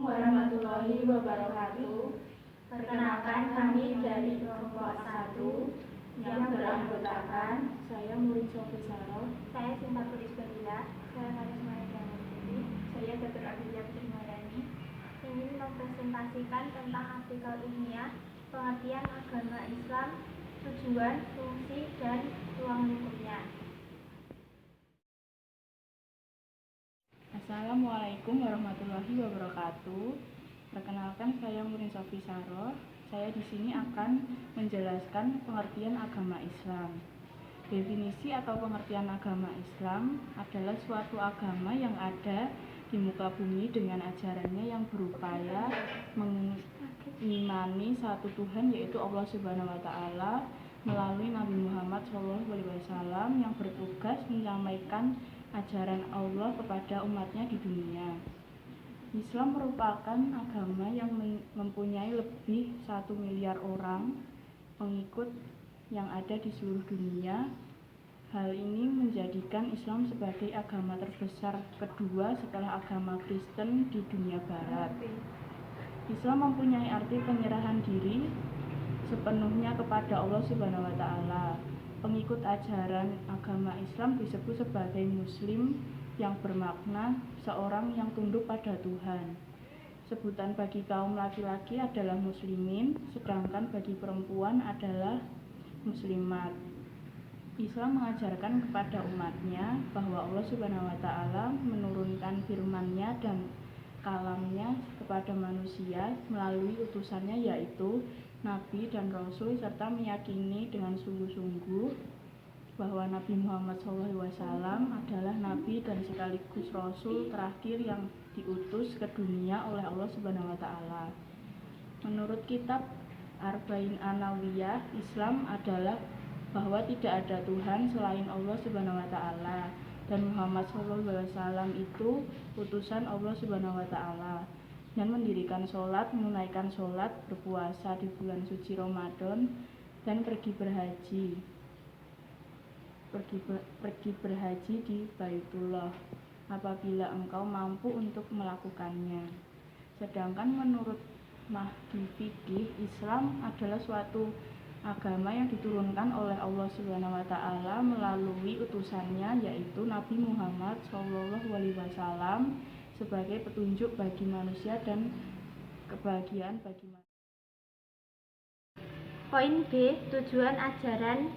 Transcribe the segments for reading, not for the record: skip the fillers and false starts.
warahmatullahi wabarakatuh. Perkenalkan, kami dari kelompok 1 yang beranggotakan saya Murid Sofi Saroh, saya Sinta Purisbalila, saya Karisma Putri, saya Dr. Abidia Primadani, ingin mempresentasikan tentang artikel ilmiah pengertian agama Islam, tujuan, fungsi, dan ruang lingkupnya. Assalamualaikum warahmatullahi wabarakatuh. Perkenalkan, saya Murid Sofi Saroh. Saya di sini akan menjelaskan pengertian agama Islam. Definisi atau pengertian agama Islam adalah suatu agama yang ada di muka bumi dengan ajarannya yang berupaya mengimani satu Tuhan, yaitu Allah Subhanahu wa Ta'ala, melalui Nabi Muhammad SAW yang bertugas menyampaikan ajaran Allah kepada umatnya di dunia. Islam merupakan agama yang mempunyai lebih 1 miliar orang pengikut yang ada di seluruh dunia. Hal ini menjadikan Islam sebagai agama terbesar kedua setelah agama Kristen di dunia barat. Islam mempunyai arti penyerahan diri sepenuhnya kepada Allah Subhanahu wa Ta'ala. Pengikut ajaran agama Islam disebut sebagai Muslim, yang bermakna seorang yang tunduk pada Tuhan. Sebutan bagi kaum laki-laki adalah muslimin, sedangkan bagi perempuan adalah muslimat. Islam mengajarkan kepada umatnya bahwa Allah Subhanahu wa Ta'ala menurunkan firman-Nya dan kalamnya kepada manusia melalui utusannya, yaitu Nabi dan Rasul, serta meyakini dengan sungguh-sungguh bahwa Nabi Muhammad SAW adalah Nabi dan sekaligus Rasul terakhir yang diutus ke dunia oleh Allah Subhanahu wa Ta'ala. Menurut kitab Arba'in An-Nawawiyah, Islam adalah bahwa tidak ada Tuhan selain Allah Subhanahu wa Ta'ala, dan Muhammad SAW itu utusan Allah Subhanahu wa Ta'ala, dan mendirikan sholat, menunaikan sholat, berpuasa di bulan suci Ramadan, dan pergi berhaji di Baitullah apabila engkau mampu untuk melakukannya. Sedangkan menurut Mahdi Fikih, Islam adalah suatu agama yang diturunkan oleh Allah Subhanahu wa Ta'ala melalui utusannya, yaitu Nabi Muhammad SAW, sebagai petunjuk bagi manusia dan kebahagiaan bagi manusia. Poin B, tujuan ajaran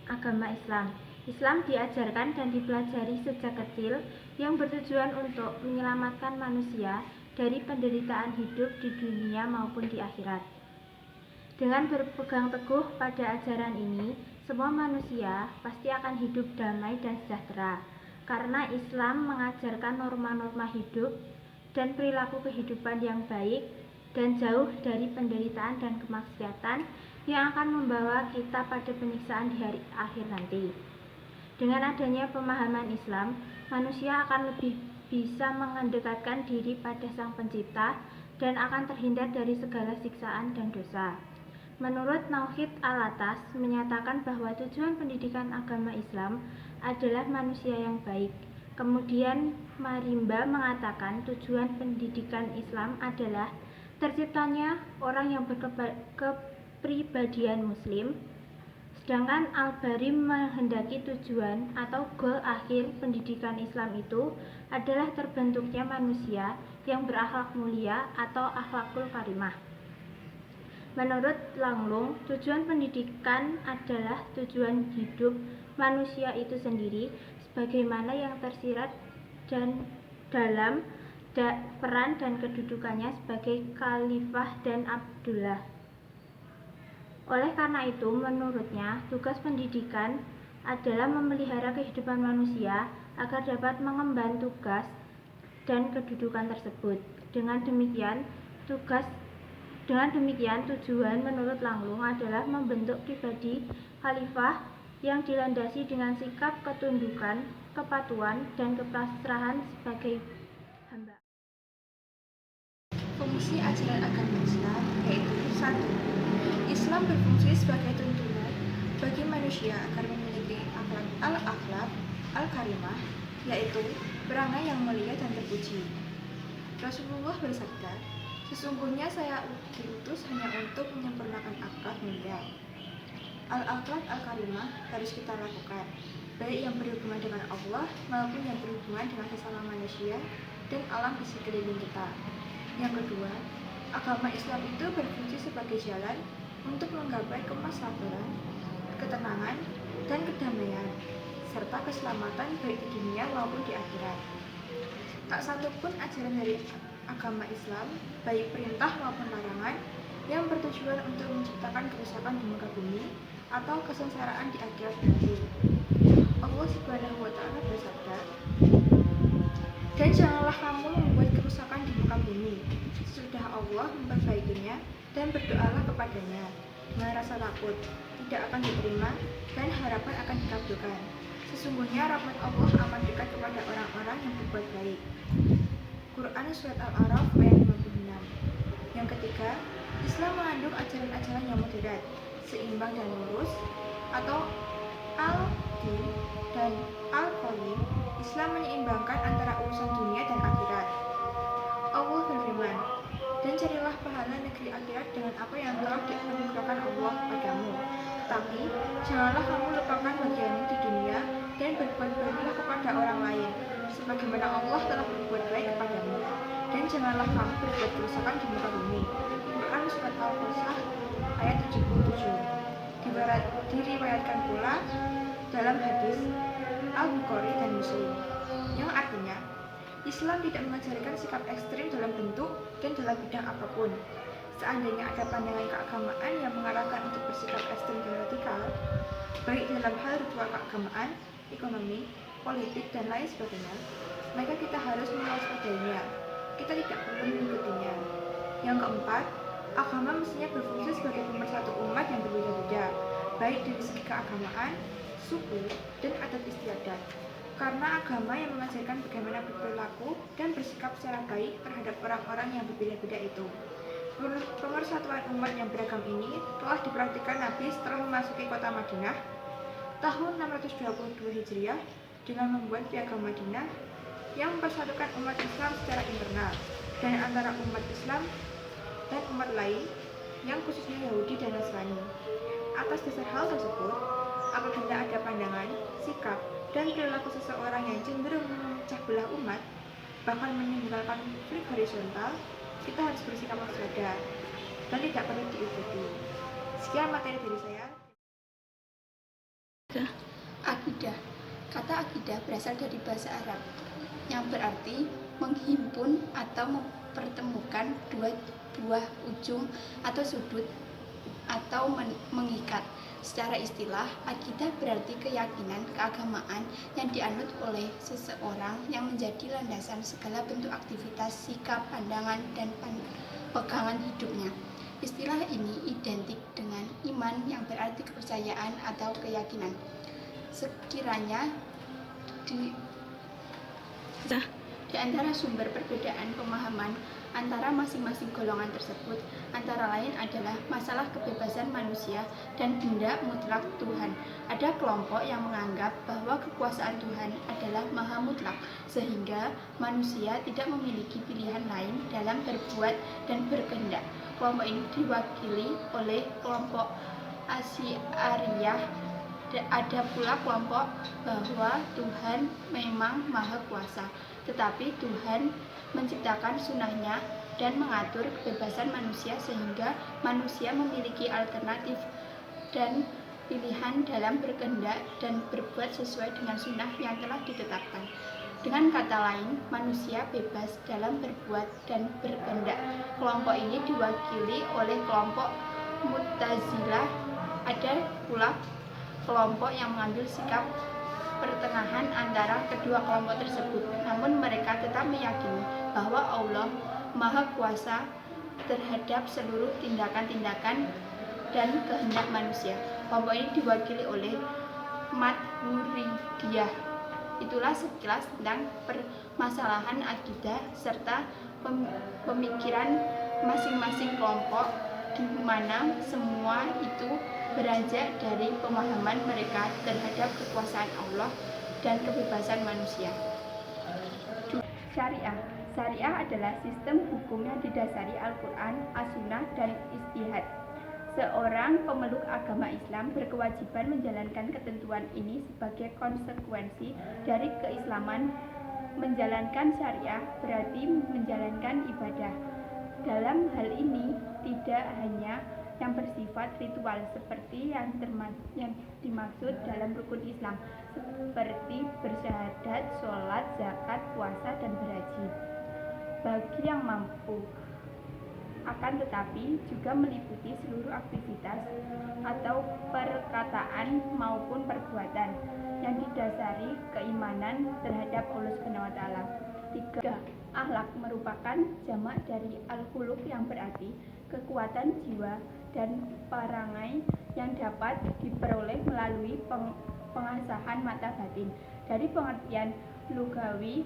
agama Islam. Islam diajarkan dan dipelajari sejak kecil yang bertujuan untuk menyelamatkan manusia dari penderitaan hidup di dunia maupun di akhirat. Dengan berpegang teguh pada ajaran ini, semua manusia pasti akan hidup damai dan sejahtera, karena Islam mengajarkan norma-norma hidup dan perilaku kehidupan yang baik dan jauh dari penderitaan dan kemaksiatan yang akan membawa kita pada penyiksaan di hari akhir nanti. Dengan adanya pemahaman Islam, manusia akan lebih bisa mendekatkan diri pada Sang Pencipta dan akan terhindar dari segala siksaan dan dosa. Menurut Nauhid Al-Atas menyatakan bahwa tujuan pendidikan agama Islam adalah manusia yang baik. Kemudian Marimba mengatakan tujuan pendidikan Islam adalah terciptanya orang yang berkepribadian Muslim. Sedangkan Al-Bari menghendaki tujuan atau goal akhir pendidikan Islam itu adalah terbentuknya manusia yang berakhlak mulia atau akhlakul karimah. Menurut Langlung, tujuan pendidikan adalah tujuan hidup manusia itu sendiri, sebagaimana yang tersirat dan dalam peran dan kedudukannya sebagai khalifah dan Abdullah. Oleh karena itu, menurutnya, tugas pendidikan adalah memelihara kehidupan manusia agar dapat mengemban tugas dan kedudukan tersebut. Dengan demikian, tujuan menurut Langlung adalah membentuk pribadi khalifah yang dilandasi dengan sikap ketundukan, kepatuhan, dan kepasrahan sebagai hamba. Fungsi ajaran agama Islam yaitu 1. Islam berfungsi sebagai tuntunan bagi manusia agar memiliki akhlak al-karimah, yaitu perangai yang mulia dan terpuji. Rasulullah bersabda, "Sesungguhnya saya diutus hanya untuk menyempurnakan akhlak mulia. Al-akhlak al-karimah harus kita lakukan, baik yang berhubungan dengan Allah maupun yang berhubungan dengan sesama manusia dan alam di sekeliling kita." Yang kedua, agama Islam itu berfungsi sebagai jalan untuk menggapai kemaslahatan, ketenangan, dan kedamaian, serta keselamatan baik di dunia maupun di akhirat. Tak satu pun ajaran dari agama Islam, baik perintah maupun larangan, yang bertujuan untuk menciptakan kerusakan di muka bumi atau kesengsaraan di akhirat nanti. Allah Subhanahu wa Ta'ala bersabda, "Dan janganlah kamu membuat kerusakan di muka bumi. Sesudah Allah memperbaikinya, dan berdoalah kepadanya dengan rasa takut, tidak akan diterima, dan harapan akan dikabulkan. Sesungguhnya rahmat Allah amat dekat kepada orang-orang yang berbuat baik." Quran Surat Al-A'raf ayat 56. Yang ketiga, Islam mengandung ajaran-ajaran yang moderat, seimbang dan lurus, atau al-din dan al-qayyim. Islam menyeimbangkan antara urusan dunia dan akhirat. Allah berfirman, "Dan carilah pahala negeri akhirat dengan apa yang telah dianugerahkan Allah padamu. Tetapi janganlah kamu lupakan bagianmu di dunia dan berbuat baiklah kepada orang lain, sebagaimana Allah telah berbuat baik kepadamu. Dan janganlah kamu berbuat kerusakan di muka bumi." Quran Surat Al-Qasas ayat 77. Diriwayatkan pula dalam hadis Al-Bukhari dan Muslim, yang artinya, Islam tidak mengajarkan sikap ekstrim dalam bentuk dan dalam bidang apapun. Seandainya ada pandangan keagamaan yang mengarahkan untuk bersikap ekstrim dan radikal, baik dalam hal ritual keagamaan, ekonomi, politik, dan lain sebagainya, maka kita harus mewaspadainya. Kita tidak perlu mengikutinya. Yang keempat, agama mestinya berfungsi sebagai pemersatu umat yang berbeda-beda, baik dari segi keagamaan, suku, dan adat istiadat. Karena agama yang mengajarkan bagaimana berperilaku dan bersikap secara baik terhadap orang-orang yang berbeda-beda itu. Pemersatuan umat yang beragam ini telah dipraktikkan Nabi setelah memasuki kota Madinah tahun 622 Hijriah dengan membuat piagam Madinah yang mempersatukan umat Islam secara internal dan antara umat Islam dan umat lain yang khususnya Yahudi dan Nasrani. Atas dasar hal tersebut, apabila ada pandangan, sikap, dan perilaku seseorang yang cenderung memecah belah umat, bahkan menimbulkan konflik horizontal, kita harus bersikap waspada dan tidak perlu diikuti. Sekian materi dari saya. Akidah. Kata akidah berasal dari bahasa Arab yang berarti menghimpun atau mempertemukan dua buah ujung atau sudut atau mengikat. Secara istilah, akidah berarti keyakinan keagamaan yang dianut oleh seseorang yang menjadi landasan segala bentuk aktivitas, sikap, pandangan, dan pegangan hidupnya. Istilah ini identik dengan iman yang berarti kepercayaan atau keyakinan. Sekiranya di antara sumber perbedaan pemahaman antara masing-masing golongan tersebut antara lain adalah masalah kebebasan manusia dan benda mutlak Tuhan. Ada kelompok yang menganggap bahwa kekuasaan Tuhan adalah maha mutlak, sehingga manusia tidak memiliki pilihan lain dalam berbuat dan berkehendak. Kelompok ini diwakili oleh kelompok Asy'ariyah. Ada pula kelompok bahwa Tuhan memang maha kuasa, tetapi Tuhan menciptakan sunnahnya dan mengatur kebebasan manusia sehingga manusia memiliki alternatif dan pilihan dalam berkehendak dan berbuat sesuai dengan sunnah yang telah ditetapkan. Dengan kata lain, manusia bebas dalam berbuat dan berkehendak. Kelompok ini diwakili oleh kelompok Mu'tazilah. Ada pula kelompok yang mengambil sikap pertengahan antara kedua kelompok tersebut, namun mereka tetap meyakini bahwa Allah Maha Kuasa terhadap seluruh tindakan-tindakan dan kehendak manusia. Kelompok ini diwakili oleh Maturidiyah. Itulah sekilas tentang permasalahan akidah serta pemikiran masing-masing kelompok, di mana semua itu beranjak dari pemahaman mereka terhadap kekuasaan Allah dan kebebasan manusia. Syariah. Syariah adalah sistem hukum yang didasari Al-Quran, As-Sunnah, dan Ijtihad. Seorang pemeluk agama Islam berkewajiban menjalankan ketentuan ini sebagai konsekuensi dari keislaman. Menjalankan syariah berarti menjalankan ibadah. Dalam hal ini tidak hanya yang bersifat ritual seperti yang dimaksud dalam rukun Islam, seperti bersyahadat, sholat, zakat, puasa, dan berhaji bagi yang mampu. Akan tetapi juga meliputi seluruh aktivitas atau perkataan maupun perbuatan yang didasari keimanan terhadap Allah SWT. 3. Akhlak merupakan jamak dari al-khuluq yang berarti kekuatan jiwa dan perangai yang dapat diperoleh melalui pengasahan mata batin. Dari pengertian lugawi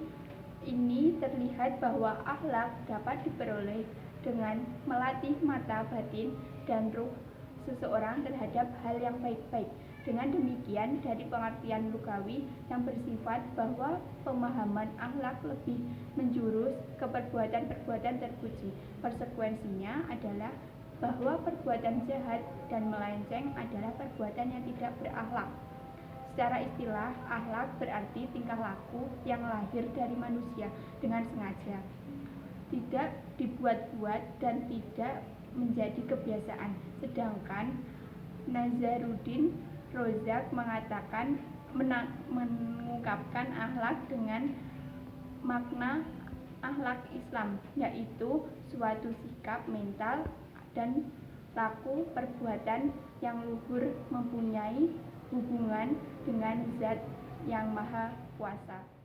ini terlihat bahwa akhlak dapat diperoleh dengan melatih mata batin dan ruh seseorang terhadap hal yang baik-baik. Dengan demikian, dari pengertian lugawi yang bersifat bahwa pemahaman akhlak lebih menjurus ke perbuatan-perbuatan terpuji. Konsekuensinya adalah bahwa perbuatan jahat dan melenceng adalah perbuatan yang tidak berakhlak. Secara istilah, akhlak berarti tingkah laku yang lahir dari manusia dengan sengaja, tidak dibuat-buat dan tidak menjadi kebiasaan. Sedangkan Nazaruddin Rozak mengungkapkan akhlak dengan makna akhlak Islam, yaitu suatu sikap mental dan laku perbuatan yang luhur mempunyai hubungan dengan Zat yang Maha Kuasa.